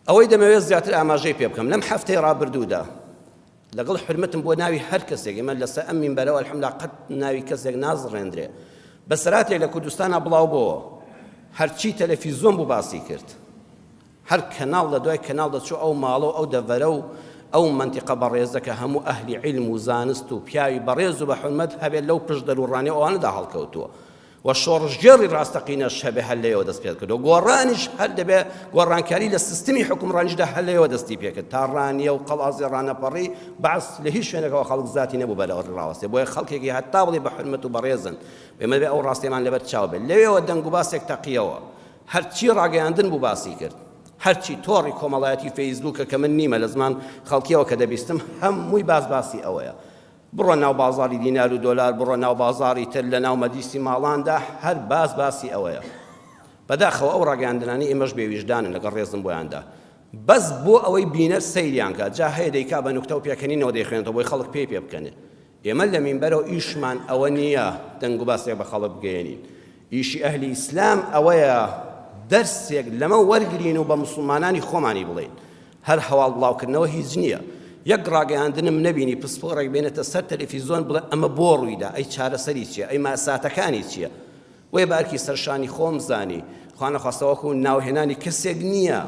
ئەوەی دەمەوێت زیاتر ئاماژەی پێ بکەم لەم هەفتەی ڕابردوودا لەگەڵ حرمەتم بۆ ناوی هەر کەسێک ئێمە لەسەر ئەم مینبەرەوە ئەلحەمدولیلا قەت ناوی کەسێک نازڕێندرێ بەسەراتێک لە کوردستانە بڵاو بۆوە هەرچی تەلەڤیزۆن بوو باسی کرد هەر کەناڵ لە دوای کەناڵ دەچوو ئەو ماڵە و ئەو دەڤەرە و ئەو منتیقە بەڕێزە کە هەموو ئەهلی عیلم و زانست و پیاوی بەڕێز و بە حورمەت هەبێت لەو پشت دەروڕانیە ئەوانەدا هەڵکەوتووە و شۆڕژگێڕی ڕاستەقینەش هەبێ هەر لێەوە دەست پێ کردەوە گۆڕانیش هەر دەبێ گۆڕانکاری لە سیستمی حکومڕانیشدا هەر لێەوە دەستی پێکرد تا ڕانیە و قەڵازی ڕانەپەڕی بەعس لە هیچ شوێنێکەوە خەڵک زاتی نەبوو بەلەوەڕی ڕاوەستێ بۆیە خەڵکێکی هەتا بڵێ بە حورمەت و بەڕێزن ئێمە بێ ئەو ڕاستیمان لەبەر چاو بێت لەوێەوە دەنگ و باسێک تەقیەوە هەرچی ڕاگەیاندن بوو باسی کرد هەرچی تۆڕی کۆمەڵایەتی فەیسبووکە کە من نیمە لە زمان خەڵکیەوە کە دەبیستم هەمووی باسی ئەوەیە بڕۆ ناو بازاری دینار و دۆلار بڕۆ ناو بازاری تر لە ناو مەجلیسی ماڵاندا هەر باسی ئەوەیە بەداخەوە ئەو ڕاگەیاندنانی ئێمەش بێویژدانن لەگەڵ ڕێزم بۆیاندا بەس بۆ ئەوەی بینەر سەیریان کات جا هەیە دەیکا بە نوکتە و پێکەنینەوە دەیخوێنێتەوە بۆی خەڵک پێ بکەنێ ئێمە لە مینبەرەوە ئیشمان ئەوە نییە دەنگ و باسێک بە خەڵک بگەێنین ئیشی ئەهلی ئیسلام ئەوەیە دەرسێک لەمە وەرگرین و بە مسلمانانی خۆمانی بڵێن هەر هەواڵ بڵاوکردنەوە هیچ نییە یەک ڕاگەیاندنم نەبینی پسپۆڕێک بێنێتە سەر تەلەڤیزۆن بڵێ ئەمە بۆ ڕوویدا ئەی چارەسەری چییە ئەی ماساتەکانی چییە وێ بارکی سەرشانی خۆم زانی خوا نەخواستەوەکو ناوهێنانی کەسێک نییە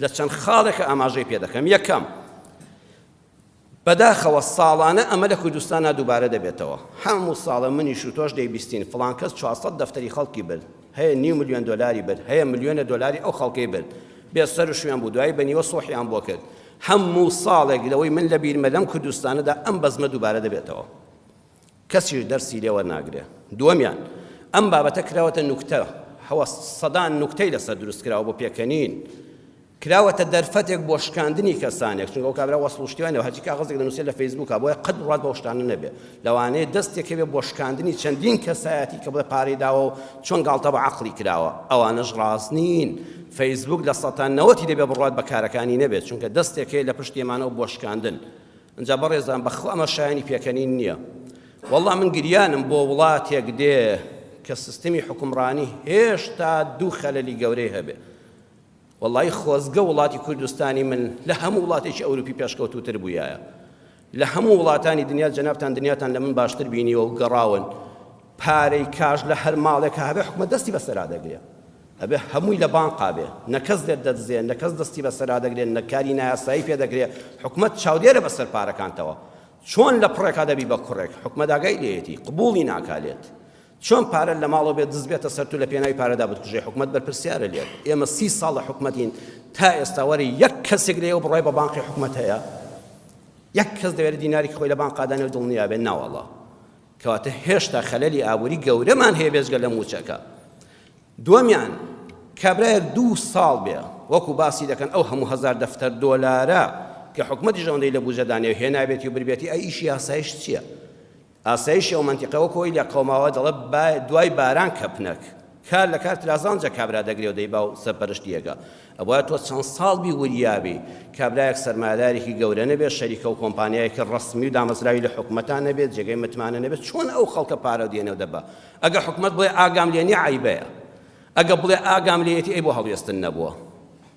لە چەند خاڵێکە ئاماژەی پێ دەکەم یەکەم بەداخەوە ساڵانە ئەمە لە کوردستانە دووبارە دەبێتەوە هەموو ساڵە منیش و تۆش دەیبیستین فڵان کەس 400 دەفتەری خەڵکی برد هەیە $5 ملیۆن برد هەیە $1 ملیۆن ئەو خەڵکەی برد بێ سەر و شوێن بوو دوای بەنیوە سۆحیان بۆ کرد هەموو ساڵێک لەوەی من لە بیرمە لەم کوردستانەدا ئەم بەزمە دووبارە دەبێتەوە کەسیش دەرسی لێوە ناگرێ دووەمیان ئەم بابەتە کراوەتە نوکتە سەدان نوکتەی لەسەر دروست کراوە بۆ پێکەنین کراوەتە دەرفەتێک بۆ شکاندنی کەسانێک چونکە ئەو کابرا وەسڵ و شتیوانەوە هەرچی کاغەزێک دەنووسێت لە فەیسبووکە بۆیە قەت ڕات بە شتانە نەبێ لەوانەیە دەستێکە بێ بۆ شکاندنی چەندین کەسایەتی کە بڵێ پارەی داوە و چۆن گاڵتە بە عەقڵی کراوە ئەوانەش ڕاست نین فەیسبووک لە 190 دەبێ بڕات بە کارەکانی نەبێت چونکە دەستێکەیە لە پشت ئێمانەوە بۆ شکاندن اینجا بەڕێزان بەخوا ئەمە شایانی پێکەنین نییە وەڵڵا من گریانم بۆ وڵاتێک دێ کە سیستمی حکومڕانی هێشتا دوو خەلەلی گەورەی هەبێ وەڵڵی خۆزگە وڵاتی کوردستانی من لە هەموو وڵاتێکی ئەوروپی پێشکەوتوتر بوویایە لە هەموو وڵاتانی دنیا جەنابتان دنیاتان لە من باشتر بینیوە و گەڕاون پارەی کاژ لە هەر ماڵێکە هەبێ حکومەت دەستی بەسەرا دەگرێ ئەبێ هەمووی لە بانقا بێ نەکەس لێت دەدزێن نەکەس دەستی بەسەرا دەگرێن نەکاری نایاسایی پێ دەگرێ حکومەت چاودێرە بەسەر پارەکانتەوە چۆن لە پڕێکا دەبی بە کوڕێک حکومەت ئاگای لێیەتی قبوڵی ناکالێت چۆن پارە لە ماڵەوە بێت دز بێتە سەر تو لە پێناوی پارەدا بتکوژێ حکومەت بەرپرسیارە لێت ئێمە 30 ساڵ لە حکومەتین تا ئێستا وەری یەک کەسێک لێەوە بڕۆی بە بانقی حکومەت هەیە یەک کەس دەوێت دیناری خۆی لە بانقادانێ و دڵنیا بێت ناوەڵڵا کەواتە هێشتا خەلەلی ئابووری گەورەمان هەیە بێجگە لە موچەکە دووەمیان کابرایەک 2 ساڵ بێ وەکو باسی دەکەن ئەو هەموو هەزار دەفتەر دۆلارە کە حکومەتی ژەوەندەی لە بوجەدانێ هێنابێتی و بربێتی ئەی ئیشی ئاسایش چییە ئاسایشی ئەو منتیقەوە کۆی لە قەوماوە دەڵێ دوای باران کەپنەک کار لە کار ترازانجە کابرا دەگرێ و دەی با و سەرپەرشتیەکە ئەوە تۆ چەند ساڵ بی وریابی کابرایەک سەرمایه‌دارێکی گەورە نەبێت شەریکە و کۆمپانیایەکی ڕەسمی و دامەزراوی لە حکومەتان نەبێت جێگەی متمانە نەبێت چۆن ئەو خەڵکە پارە دێنێ و دەبا ئەگە حکومەت بڵێ ئاگام لێنی عیبەیە ئەگە بڵێ ئاگام لێیەتی ئەی بۆ هەڵوێستن نەبووە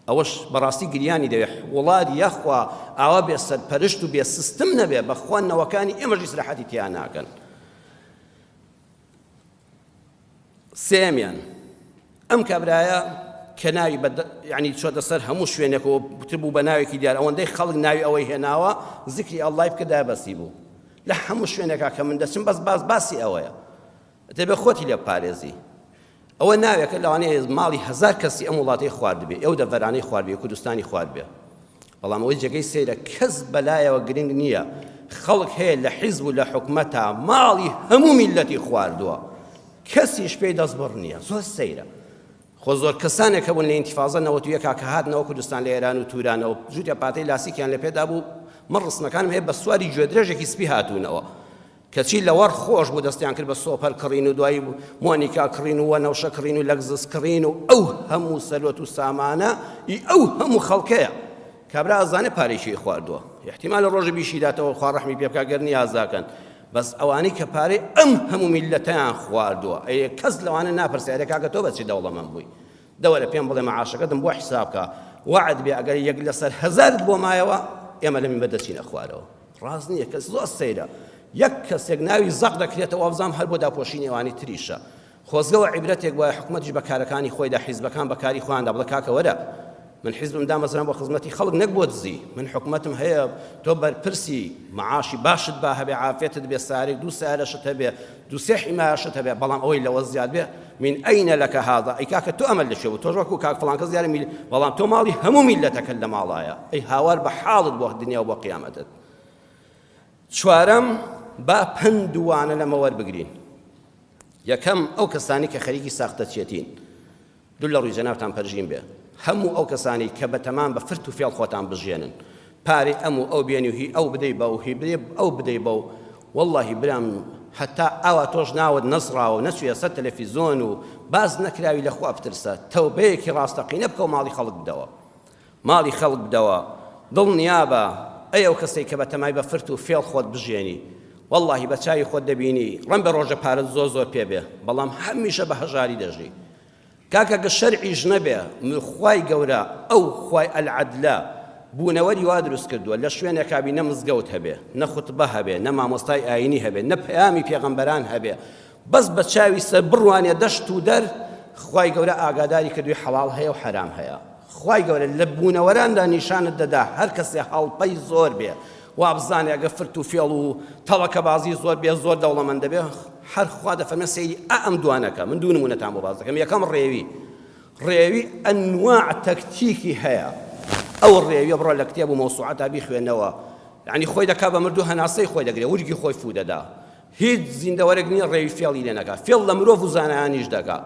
ئەوەش بەڕاستی گریانی دەوێت وڵات یەخوا ئاوا بێ سەرپەرشت و بێ سیستم نەبێ بەخوا نەوەکانی ئێمەش ئیسلاحاتی تیان ناکەن سێمیان ئەم کابرایە کە ناوی یعنی چۆتە سەر هەموو شوێنێکەوە بتر بوو بە ناوێکی دیار ئەوەندەی خەڵک ناوی ئەوەی هێناوە زیکری ئەڵڵای بکە دابەسی بوو لە هەموو شوێنێکا کە من دەچم باسی ئەوەیە دەبێ خۆتی لێ پارێزی ئەوە ناوێکە لەوانەیە ماڵی 1000 کەسی ئەم وڵاتی خواردبێ ئەو دەڤەرانەی خواردبێ کوردستانی خواردبێ بەڵام ئەوەی جێگەی سەیرە کەس بەلایەوە گرنگ نییە خەڵک هەیە لە حیزب و لە حکومەتا ماڵی هەموو میلەتی خواردووە کەسیش پێی دەست بڕ نییە زۆر سەیرە خۆ زۆر کەسانێک هەبوون لە ئینتیفاضە 91 کە هاتنەوە کوردستان لە ئێران و تورانەوە جووتە پاتەی لاسیکیان لە پێدا بوو من ڕسمەکانم هەیە بە سواری گوێدرێژێکی سپی هاتوونەوە کەچی لەوەڕ خۆش بوو دەستیان کرد بە سۆپەر کڕین و دوایی مۆنیکا کڕین و وەنەوشە کڕین و لەگزس کڕین و ئەو هەموو سەرۆت و سامانە ئەو هەموو خەڵکەیە کابرا ئەزانێ پارێکی خواردووە احتیمال ڕۆژی بیشی داتەوە خوا ڕەحمی پێ بکا گەر نیازاکەن بەس ئەوانەی کە پارەی ئەم هەموو میلەتەیان خواردووە کەس لەوانە ناپرسێ ئەرێ کاکە تۆ بەچی دەوڵەمەند بووی دەوەرە پێم بڵێ مەعاشەکەتم بۆ حیساب بکە وعد بێ ئەگەر یەک لەسەر هەزارت بۆ مایەوە ئێمە لە مینبەر دەچینە خوارەوە ڕاست نییە کەس زۆر سەیرە یەک کەسێک ناوی زەق دەکرێتەوە وابزانام هەر بۆ داپۆشینی ئەوانی تریشە خۆزگەوە عیبرەتێک وایە حکومەتیش بە کارەکانی خۆیدا حیزبەکان بەکاری خۆیاندا بڵێ کاکە وەرە من حیزبم دامەزران بۆ خزمەتی خەڵک نەک بۆ دزی من حکومەتم هەیە تۆ بەرپرسی معاشی باشت با هەبێ عافێتت بێ سارێک دوو سارەشت هەبێ دوو سێ حیمایەشت هەبێ بەڵام ئەوەی لەوە زیاد بێ من ئەینە لەکە هاذا ئەی کاکە تۆ ئەمە لەشێ بوو تۆش وەکو کاک فڵان کەس دیارە بەڵام تۆ ماڵی هەموو میلەتەکەت لە ماڵایە ئەی هاوار بە حاڵت بۆ دنیا و بۆ قیامەتت چوارەم با پندوانە لەمە وەربگرین یەکەم ئەو کەسانی کە خەریکی ساختەچێتین دوو لە ڕووی جەنابتان پەرژین بێ هەموو ئەو کەسانی کە بەتەمان بە فرت و فێڵ خۆتان بژێنن پارەی ئەو بێنی و هی ئەو بدەی بە و هی بدەی ئەو بدەی بە و وەڵڵاهی برام هەتا ئەوە تۆش ناوت نەسڕاوە نەچوویە سەر تەلەڤیزۆن و باز نەکراوی لەخوا بترسە تەوبەیەکی ڕاستەقینە بکە و ماڵی خەڵک بدەوە ماڵی خەڵک بدەوە دڵنیابە ئەو کەسێک کە بەتەمای بە فرت و فێڵ خۆت بژێنی واللهی بە چاوی خۆت دەبینی ڕەن بە ڕۆژە پارەت زۆر پێ بێ بەڵام هەمیشە بە هەژاری دەژی کاکە گە شەرعیش نەبێ خوای گەورە ئەو خوای ئەلعەدلە بوونەوەری وا دروست کردووە لە شوێنێکا بی نە مزگەوت هەبێ نە خوتبە هەبێ نە مامۆستای ئاینی هەبێ نە پەیامی پێغەمبەران هەبێ بەس بە چاوی سەر بڕوانێ دەشت و دەر خوای گەورە ئاگاداری کردووی حەڵاڵ هەیە و حەرام هەیە خوای گەورە لە بوونەوەراندا نیشانت دەدا هەر کەسێ هەڵپەی زۆر بێ وابزانێ ئەگە فرت و فێڵ و تەڵەکە بازی زۆر بێ زۆر دەوڵەمەندە بێ هەر خوا دەفەرمێ سەیری ئەم دوانەکە من دوو نمونەتان بۆ باز دەکەم یەکەم ڕێوی ئەنواع تەکتیکی هەیە ئەو ڕێویە بڕۆ لە کتێب و مەوسوعەتا بیخوێنەوە یعنی خۆی دەکا بە مردوو هەناسەی خۆی دەگرێ ورگی خۆی فوو دەدا هیچ زیندەوەرێک نییە ڕێوی فێڵی لێ نەکا فێڵ لە مرۆڤ و زانایانیش دەکا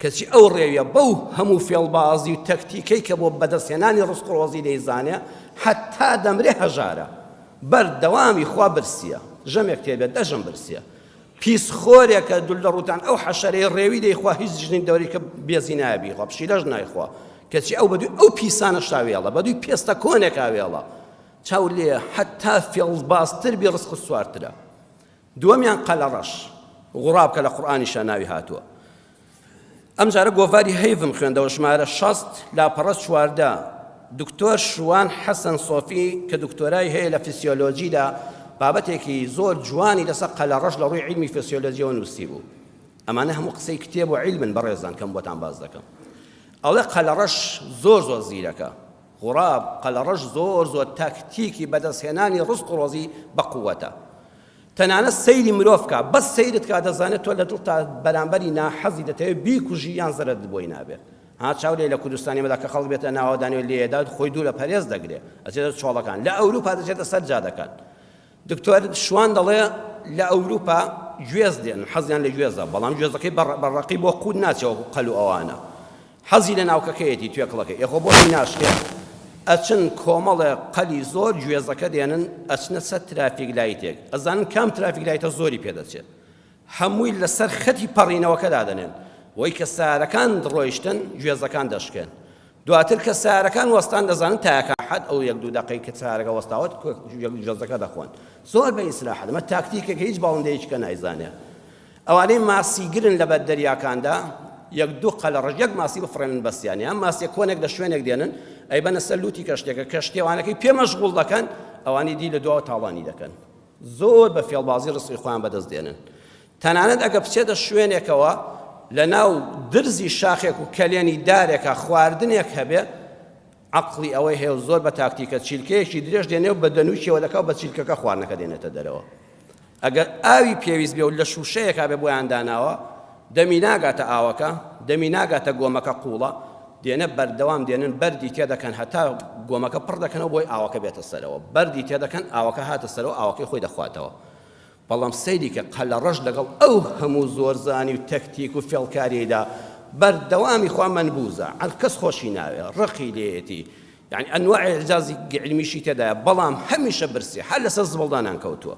کەچی ئەو ڕێویە بەو هەموو فێڵبازی و تەکتیکەی کە بۆ بەدەستهێنانی ڕزق و ڕۆزی دەیزانێ حتا دەمرێ هەژارە بەردەوامی خوا برسیە ژەمێک تێبێت دەژەم برسیە پیسخۆرێکە دوول لە ڕوتان ئەو حەشەرەی ڕێوی دەیخوا هیچ ژنی دەوری کە بێزی نابی خوا پشیلەش نایخوا کەچی ئەو بەدوی ئەو پیسانە شاوێڵە بەدوی پێستە کۆنێک ئاوێڵە چاو لێ حتا فێڵبازتر بێ ڕزق و سوارترە دووەمیان قەلەڕەش غوڕاب کە لە قورئانیشە ناوی هاتووە ئەم جارە گۆڤاری هەیڤم خوێندەوە ژمارە 60 لاپەڕە 14 دکتۆر شوان حەسەن سۆفی کە دکتۆرای هەیە لە فیسیۆلۆجیدا بابەتێکی زۆر جوانی لەسەر قەلەڕەش لە ڕووی عیلمی فیسیۆلۆجیەوە نووسی بوو ئەمانە هەموو قسەی کتێب و عیلمن بەڕێزان کەم بۆتان باز دەکەم ئەڵێ قەلەڕەش زۆر زیرەکە غوڕاب قەلەڕەش زۆر تاکتیکی بەدەستهێنانی ڕزق و ڕۆزی بەقووەتە تەنانەت سەیری مرۆڤکە بەس سەیرت کا دەزانێت تۆ لە دڵتا بەرامبەری ناحەزی دەتەوێت بیکوژی یان زەرت بۆی نابێت چاولێ لە کوردستانی مەدا کە خەڵک بێتە ناوەدانی و لێدا خۆی دوو لە پەرێز دەگرێت ئەچێتە چۆڵەکان لە ئەوروپا دەچێتە سەر جادەکان دکتۆر شوان دەڵێ لە ئەوروپا گوێز دێن حەزیان لە گوێزە بەڵام گوێزەکەی بەڕەقی بۆ قود ناچێەوە قەل و ئەوانە حەزی لە ناوکەکەیەتی توێکڵەکەی یەخۆ بۆی ناشکێت ئەچن کۆمەڵێ قەلی زۆر گوێزەکە دێنن ئەچنە سەر ترافیک لایتێک ئەزانن کام ترافیک لایتە زۆری پێدەچێت هەمووی لەسەر خەتی پەڕینەوەکەدا دەنێن وەی کە سارەکان ڕۆیشتن گوێزەکان دەشکێن دواتر کە سارەکان وەستان دەزانن تاکە حەد ئەو یەک دوو دەقەی کە سارەکە وەستاوت گوێزەکە دەخۆن زۆر بە ئیسراحەت ئەمە تاکتیکێکە هیچ باڵندەیەکە نایزانێ ئەوانەی ماسیگرن لە بەردەریاکاندا یەک دوو قەلەڕەش یەک ماسی بفڕێنن بەستیانی ئەم ماسیە کۆنێک لە شوێنێک دێنن ئەی بەنە سەر لوتی کەشتێکە کەشتێوانەکەی پێ مەشغوڵ دەکەن ئەوانی دی لە دواوە تاڵانی دەکەن زۆر بە فێڵبازی ڕزقی خۆیان بەدەست دێنن تەنانەت ئەگە بچێتە شوێنێکەوە لە ناو درزی شاخێک و کەلێنی دارێکە خواردنێک هەبێ عەقڵی ئەوەی هەیە زۆر بە تاکتیکە چیلکەیەکی درێژ دێنێ و بە دەنووشیەوە دەکا و بە چیلکەکە خواردنەکە دێنێتە دەرەوە ئەگەر ئاوی پێویست بێ و لە شوشەیەکا بێ بۆیان داناوە دەمی ناگاتە ئاوەکە دەمی ناگاتە گۆمەکە قوڵە دێنە بەردەوام دێنن بەردی تێدەکەن هەتا گۆمەکە پڕ دەکەنەوە بۆی ئاوەکە بێتە سەرەوە بەردی تێدەکەن ئاوەکە هاتە سەرەوە ئاوەکەی خۆی دەخواتەوە بەڵام سەیری کە قەلەڕەش لەگەڵ ئەو هەموو زۆرزانی و تەکتیک و فێڵکاریدا بەردەوامی خوا منبوزە هەر کەس خۆشی ناوێ ڕقی لێیەتی یعنی ئەنواع ئێجازی علمیشی تێدایە بەڵام هەمیشە برسی هەر لەسەر زبڵدانان کەوتووە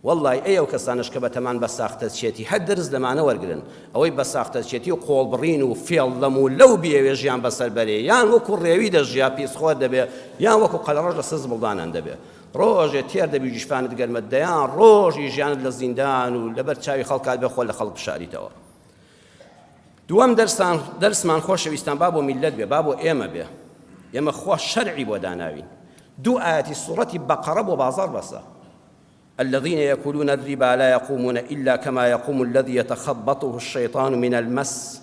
والله ئەو کەسانش کە بەتەمان بە ساختەچێتی هەر دەرز لەمانە وەرگرن ئەوەی بە ساختەچێتی و قۆڵبڕین و فێڵ لەم و لەو بیەوێ ژیان بەسەر بەرێ یان وەکو ڕێوی دەژیا پیسخۆر دەبێ یان وەکو قەلەڕەش لەسەر زبڵدانان دەبێ ڕۆژێ تێر دەبی جیشفانت گەرمت دەیان ڕۆژی ژیانت لە زیندان و لەبەر چاوی خەڵکات بێ خۆ لە خەڵک بشاریتەوە دووەم دەرسمان خۆشەویستان با بۆ میلەت بێ با بۆ ئێمە بێ ئێمە خوا شەرعی بۆ داناوین دوو ئاەتی سوڕەتی بەقەرە بۆ بازار بەسە الذين يأكلون الربا لا يقومون إلا كما يقوم الذي يتخبطه الشيطان من المس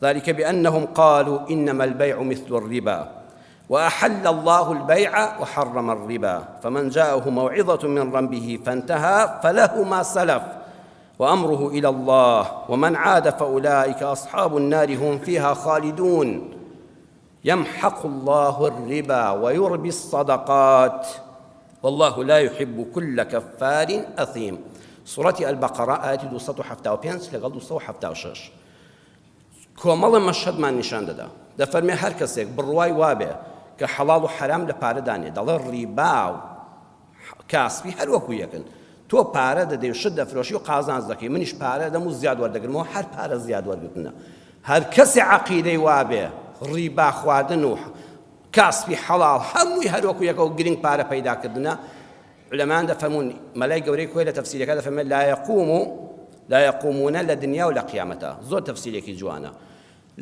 ذلك بأنهم قالوا إنما البيع مثل الربا وأحل الله البيع وحرم الربا فمن جاءه موعظة من ربه فانتهى فله ما سلف وأمره إلى الله ومن عاد فأولئك أصحاب النار هم فيها خالدون يمحق الله الربا ويربي الصدقات والله لا يحب كل كفار أثيم سورة البقرة آية 275 لەگەڵ 276 کۆمەڵە مەشهەدمان نیشان دەفەرمێ هەر کەسێک بڕوای وابێ کە حەڵاڵ و حەرام لە پارەدانێ دەڵێ ڕیبا و کاسبی هەر وەکو یەکن تۆ پارە دەدەی و شت دەفرۆشی و قازانج دەکەی منیش پارە دەم و زیاد وەردەگرمەوە هەر پارە زیاد وەرگرتنە هەر کەسێ عەقیدەی وابێ ڕیبا خواردن و کاسبی حەڵاڵ هەمووی هەر وەکو یەکە و گرنگ پارە پەیداکردنە علەمان دەفەرمون مەلای گەورەی کۆی لە تەفسیرەکە دەفەرمێت لا يقومون لە دنیا و لە قیامەتە زۆر تەفسیرێکی جوانە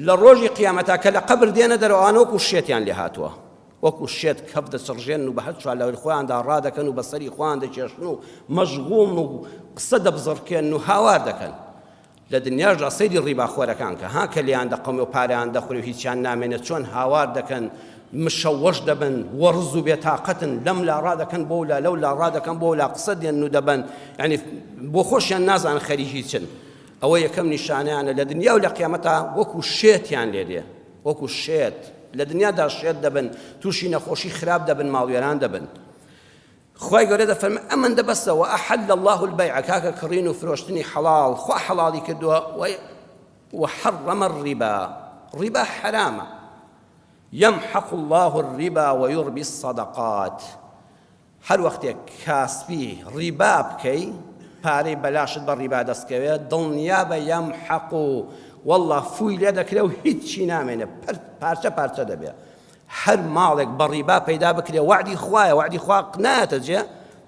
لە ڕۆژی قیامەتە کە لە قەبر دێنە دەرەوانە وەکو شێتیان لێ هاتووە وەکو شێت کەف دەچڕژێن و بە هەر چوار لەوەی خۆیاندا ڕادەکەن و بەسەری خۆیان دەکێشن و مەژغوڵن و قسە دەبزڕکێن و هاوار دەکەن لە دنیاژدا سەیری ڕیباخۆرەکان کە ها کە لیان دەقەمێ و پاریان دەخورێ و هیچیان نامێنێت چۆن هاوار دەکەن مشەوەش دەبن وەڕز و بێتاقەتن لەم لا ڕادەکەن بۆ لا لەو لا ڕادەکەن بۆ لا قسە دێن و دەبن یعنی بۆ خۆشیان نازان خەریکی چن ئەوە یەکەم نیشانەیانە لە دنیا و لە قیامەتە وەکو شێتیان لێ دێ وەکو شێت لە دنیادا شێت دەبن تووشی نەخۆشی خراپ دەبن ماڵوێران دەبن خوای گەورە دەفەرمێ ئەمەن دەبەستەوە ئەحەل الله البەیع کاکە کڕین و فرۆشتنی حەڵاڵ خوا حەڵاڵی کردووە وحەڕەمە الڕیبا ڕیبا حرامە يمحق الله الربا ويربي الصدقات هر وقتێک کاسبی ڕیبا بکەی پارەی بەلاشت بە ڕیبا دەستکەوێت دڵنیا بە یەمحەق و والله فوی لێ دەکرێ و هیچی نامێنێ پارچە پارچە دەبێت هەر ماڵێک بە ڕیبا پەیدا بکرێ وعدی خوایە وعدی خوا نایەتە جێ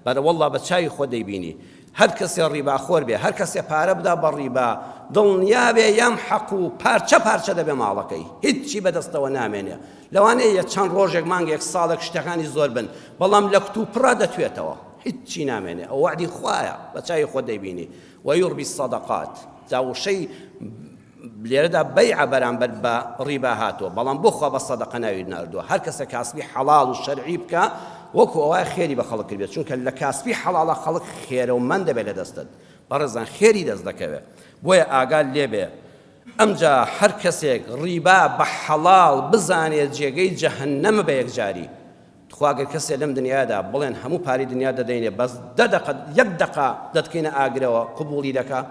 بەرە والله بە چاوی خۆ دەیبینی هەر کەسێ ڕیباخۆر بێ هەر کەسێ پارە بدا بە ڕیبا دڵنیا بێ یەمحەق و پارچە پارچە دەبێ ماڵەکەی هیچی بەدەستەوە نامێنێ لەوانەیە چەند ڕۆژێک مانگێک ساڵێک شتەکانی زۆر بن بەڵام لە کتوپڕا دەتوێتەوە هیچی نامێنێ ئەو وعدی خوایە بە چاوی خۆ دەیبینی وەیوربی الصەدەقات جاوشەی لێرەدا بەیع بەرامبەر بە ڕیبا هاتووە بەڵام بۆ خوا بە سەدەقە ناوی ناردووە هەر کەسە کاسبی حەڵاڵ و شەرعی بکە وەکو ئەوە خێری بە خەڵک کردێت چونکە لە کاسبی حەڵاڵە خەڵک خێرەومەند دەبێت لە دەستت بەڕێزان خێری دەست دەکەوێت بۆیە ئاگال لێبێ ئەمجا هەر کەسێک ڕیبا بە حەڵاڵ بزانێت جێگەی جەهەنەمە بە یەکجاری خواگەر کەسێک لەم دنیادا بڵێن هەموو پاری دنیا دەدەینێ بەس یەک دەقە دەتکەینە ئاگرەوە قبوڵی دەکا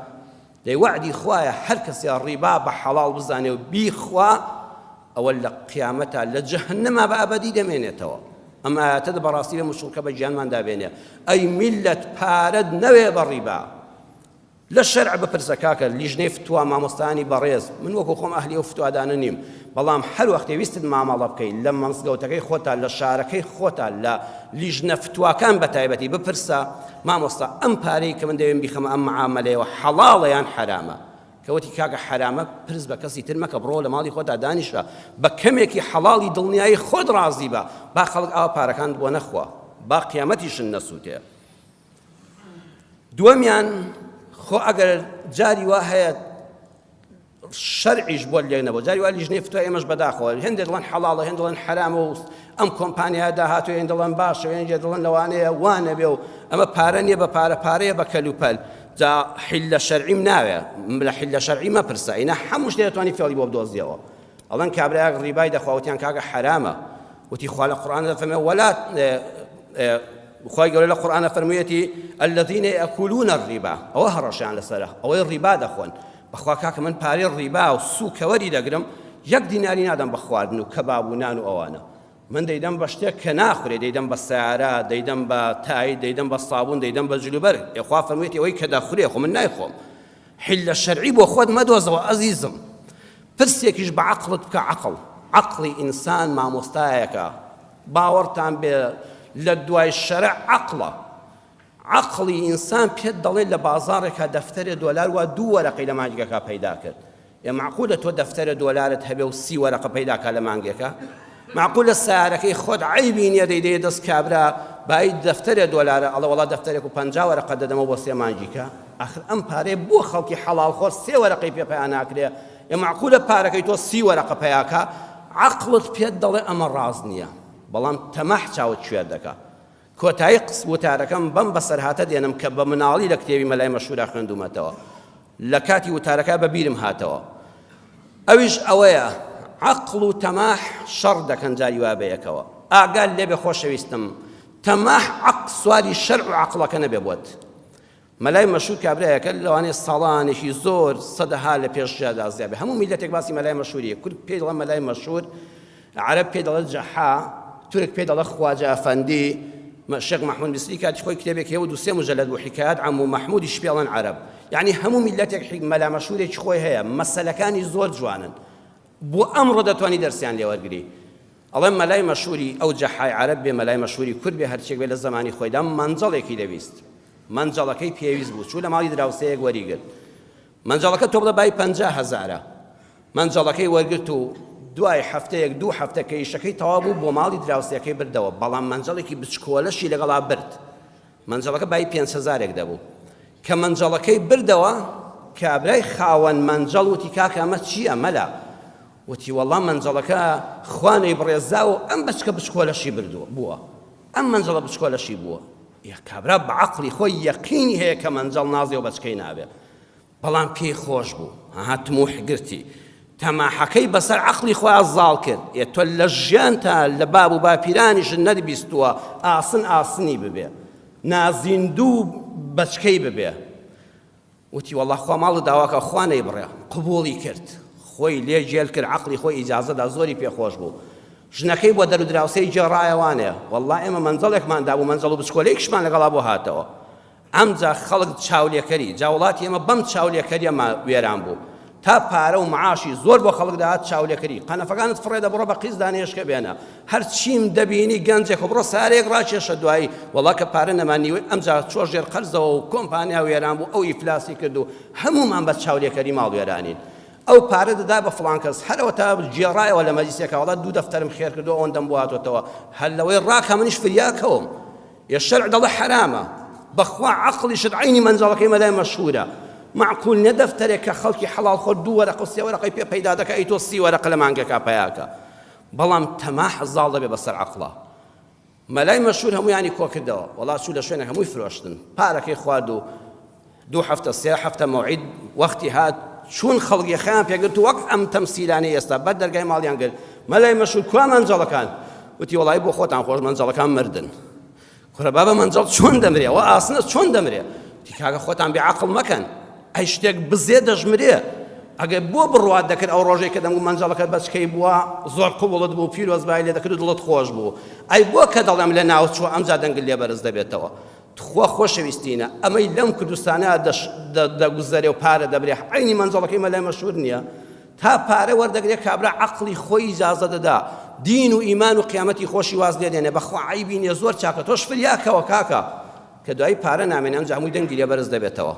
دەی وعدی خوایە هەر کەسێ ڕیبا بە حەڵاڵ بزانێ و بیخوا ئەوە لە قیامەتە لە جەهەنەما بە ئەبەدی دەمێنێتەوە ئەم ئاەتە بەڕاستی لە مشوڵکە بە گیانماندا بێنێ ئەی میلەت پارەت نەوێ بە ڕیبا لە شەرع بپرسە کاکە لیژنەی فتووە مامۆستانی بەڕێز من وەکو خۆم ئەهلی ئەو فتووادانە نیم بەڵام هەر وەختێ ویستت مامەڵە بکەیت لە مەزگەوتەکەی خۆتا لە شارەکەی خۆتا لە لیژنە فتوواکان بە تایبەتی بپرسە مامۆستا ئەم پارەی کە من دەوێن بیخەمە ئەم معامەلەیەوە حەڵاڵە یان حرامە کەوتی کاکە حرامە پرس بە کەسی تر مەکە بڕۆ لە ماڵی خۆتا دانیشە بە کەمێکی حەڵاڵی دڵنیایی خۆت ڕازی بە با خەڵک ئاوا پارەکان بۆ نەخوا با قیامەتیشن نەسووتێ دووەمیان خۆ ئەگەر جاری وا هەیە شەرعیش بۆ لێ نەبوو جاری وا لیژنەی فتووە ئێمەش بەداخەوە هێندێک دڵێن حەڵاڵە هێند دڵێن حرامە و ئەم کۆمپانیا داهاتوە هێند دڵێن باشە هێندێ دڵێن لەوانەیە وانە بێ و ئەمە پارە نییە بە پارەیە بە کەلوپەل جا حیلە شەرعیم ناوێ لە حیلە شەرعی مەپرسە ئینە هەموو شتێ دەتوانی فێڵی بۆ بدۆزیەوە ئەڵێن کابرایەک ڕیبای دەخواوتیان کاکە حرامە وتی خوا لە قورئان دەفەرمێ وەلا خوای گەورە لە قورئانە فەرموویەتی الذين يأكلون الربا ئەوە هەڕەشیان لەسەرە ئەوەی ڕیبا دەخۆن بەخوا کاکە من پارەی ڕیبا و سووکەوەری دەگرم یەک دیناری نادەم بە خواردن و کەباب و نان و ئەوانە من دەیدەم بە شتێک کە ناخورێ دەیدەم بە سیارە دەیدەم بە تای دەیدەم بە سابوون دەیدەم بە جلوبەر خوا فەرموویەتی ئەوەی کە دەخورێ خۆ من نایخۆم حیلە شەرعی بۆ خۆت مەدۆزەوە ئەزیزم پرسێکیش بە عەقڵت بکە عەقڵی ئینسان مامۆستایەکە باوەڕتان بێ لە دوای شەرع عەقڵە عەقڵی ئینسان پێت دەڵێ لە بازاڕێکە دەفتەرێ دۆلار وا 2 وەرەقەی لە مانگێکە پەیدا کرد معقولە تۆ دەفتەرە دۆلارت هەبێ و 30 وەرەقە پەیداکە لە مانگێکە معقولە سیارەکەی خۆت عیبی نییە دەیدەیە دەست کابرا بای دەفتەرێ دۆلارە ئەڵە وەڵا دەفتەرێک و 50 وەرەقە دەدەمەوە بۆ 3 مانگیکە ئاخر ئەم پارەی بۆ خەڵکی حەڵاڵ خۆر 3 وەرەقەی پێ پەیان ناکرێ یا معقولە پارەکەی تۆ 30 وەرەقە پەیاکە عەقڵت پێت دەڵێ ئەمە ڕاز نییە بەڵام تەماح چاوت کوێر دەکا کۆتایی وتارەکەم بەم بەسەرهاتە دێنم کە بە مناڵی لە کتێبی مەلای مەشهورە خوێندومەتەوە لە کاتی وتارەکە بە بیرم هاتەوە ئەویش ئەوەیە عەقڵ و تەماح شەڕ دەکەن جاری وا بەیەکەوە ئاگال لێبێ خۆشەویستم تەماح سواری شەرع و عەقڵەکە نەبێ بۆت مەلای مەشهور کابرایەکە لەوانەیە ساڵانێکی زۆر سەدەها لە پێش ژیادا زیابێ هەموو میلەتێک باسی مەلای مەشهوریە کورد پێی دەڵێن مەلای مەشهور عەرەب پێی دەڵێت جەحا تورک پێی دەڵێت خواجە ئەفەندی شێخ محمود میسری کاتی خۆی کتێبێک هەیە و 2 مجەلەد بوو حیکایەت عەمو مەحمودیش پێڵێن عەرەب یعنی هەموو میلەتێک مەلا مەشهورێکی خۆی هەیە مەسەلەکانی زۆر جوانن بۆ ئەمڕۆ دەتوانی دەرسیان لێ وەرگری ئەڵێم مەلای مەشهوری ئەو جەحای عەرەب بێ مەلای مەشهوری کورد بێ هەرچێک بێ لە زمانی خۆیدا مەنجەڵێکی دەویست مەنجەڵەکەی پێویست بوو چوو لە ماڵی دراوسەیەک وەریگرت مەنجەڵەکە تۆ بڵێ بای 50,000 مەنجەڵەکەی وەرگرت و دوای هەفتەیەک 2 هەفتە کەیشەکەی تەواو بوو بۆ ماڵی دراوسەکەی بردەوە بەڵام مەنجەڵێکی بچکۆلەشی لەگەڵا برد مەنجەڵەکە بای 5,000 دەبوو کە مەنجەڵەکەی بردەوە کابرای خاوەن مەنجەڵ وتی کاکە ئەمە چییە مەلا وتی وەڵا مەنجەڵەکە خوانەی بڕێزا و ئەم بچکە بچکۆلەشی بردووە بووە ئەم مەنجەڵە بچکۆلەشی بووە کابرا بە عەقڵی خۆی یەقینی هەیە کە مەنجەڵ نازێ و بەچکەی نابێ بەڵام پێی خۆش بوو هاتموح گرتی تەماحەکەی بەسەر عەقڵی خۆیان زاڵ کرد تۆ لە ژیانتا لە باب و باپیرانیش نەدبیستووە ئاسنی ببێ نازیندوو بەچکەی ببێ وتی وەڵا خوا ماڵ داواکە خوا نەیبڕێ قبوڵی کرد خۆی لێ جێل کرد عەقڵی خۆی ئیجازەدا زۆری پێخۆش بوو ژنەکەی بۆ دەرودراوسەی جێڕایەوانێ وەڵا ئێمە مەنجەڵێکمان دابوو مەنجەڵ و بچکۆلەیەکشمان لەگەڵا بۆ هاتەوە ئەمجا خەڵک چاولێکەری جا وڵاتی ئێمە بەم چاولێکەریەمە وێران بوو تا پارە و معاشی زۆر بۆ خەڵک داهات چاولێکەری قەنەفەکانت فڕێدە بڕۆ بە قیز دانێشکە بێنە هەر چیم دەبینی گەنجێک و بڕۆ سارێک ڕاکێشە دوایی وەڵا کە پارە نەمانیوەی ئەمجا چۆ ژێر قەرزەوە و کۆمپانیا وێران بوو ئەو ئیفلاسی کرد و هەمومان بە چاولێکەری ماڵ وێرانین ئەو پارە دەدا بە فڵان کەس هەرەوە تا گێڕایەوە لە مەجلیسێکە وەڵا 2 دەفتەرم خێر کردو ئەوەندەم بۆ هاتوۆتەوە هەر لەوەی ڕاکە منیش فریاکەوم شەرع دەڵێ حرامە بەخوا عەقڵیشت عەینی مەنجەڵەکەی مەلای مەشهورە معقول نە دەفتەرێک کە خەڵکی حەڵاڵ خۆر 2 وەرەقە و 3 وەرەقەی پێ پەیدا دەکە ئەی تۆ 30 وەرەقە لە مانگەکە پەیاکە بەڵام تەماح زاڵ دەبێ بەسەر عەقڵە مەلای مەشهور هەموویانی کۆ کردەوە وەڵا چوو لە شوێنێک هەمووی فرۆشتن پارەکەی خوارد و 2 هەفتە 3 هەفتە مەوعید وەختی هات چون خەڵکی خەیان پێگرت و وەک ئەم تەمسیلانەی ئێستا بەر دەرگای ماڵیان کرد مەلای مەشهور کوا مەنجەڵەکان وتی وەڵای بۆ خۆتان خۆش مەنجەڵەکان مردن کورە بابە مەنجەڵ چۆن دەمرێ وە ئاسنە چۆن دەمرێ وتی کاکە خۆتان بێعەقڵ مەکەن ئەی شتێک بزێ دەژمرێ ئەگەر بۆ بڕوات دەکرد ئەو ڕۆژێک کە دەمگو مەنجەڵەکەت بەچکەی بووە زۆر قوبوڵت بوو پیرۆزبای لێ دەکرد و دڵت خۆش بوو ئەی بۆ کە دەڵێم لە ناو چووە ئەمجا دەنگل لێ بەرز دەبێتەوە خوا خۆشەویستینە ئەمەی لەم کوردستانە دەگوزەرێ و پارە دەبرێ عەینی مەنجەڵەکەی مەلای مەشهور نییە تا پارە وەردەگرێ کابرا عەقڵی خۆی ئیجازە دەدا دین و ئیمان و قیامەتی خۆشی واز لێ دێنێ بەخوا عەیبی نییە زۆر چاکە تۆش فریاکەوە کاکە کە دوای پارە نامێنێ ئەمجا هەمووی دەنگی لێ بەرز دەبێتەوە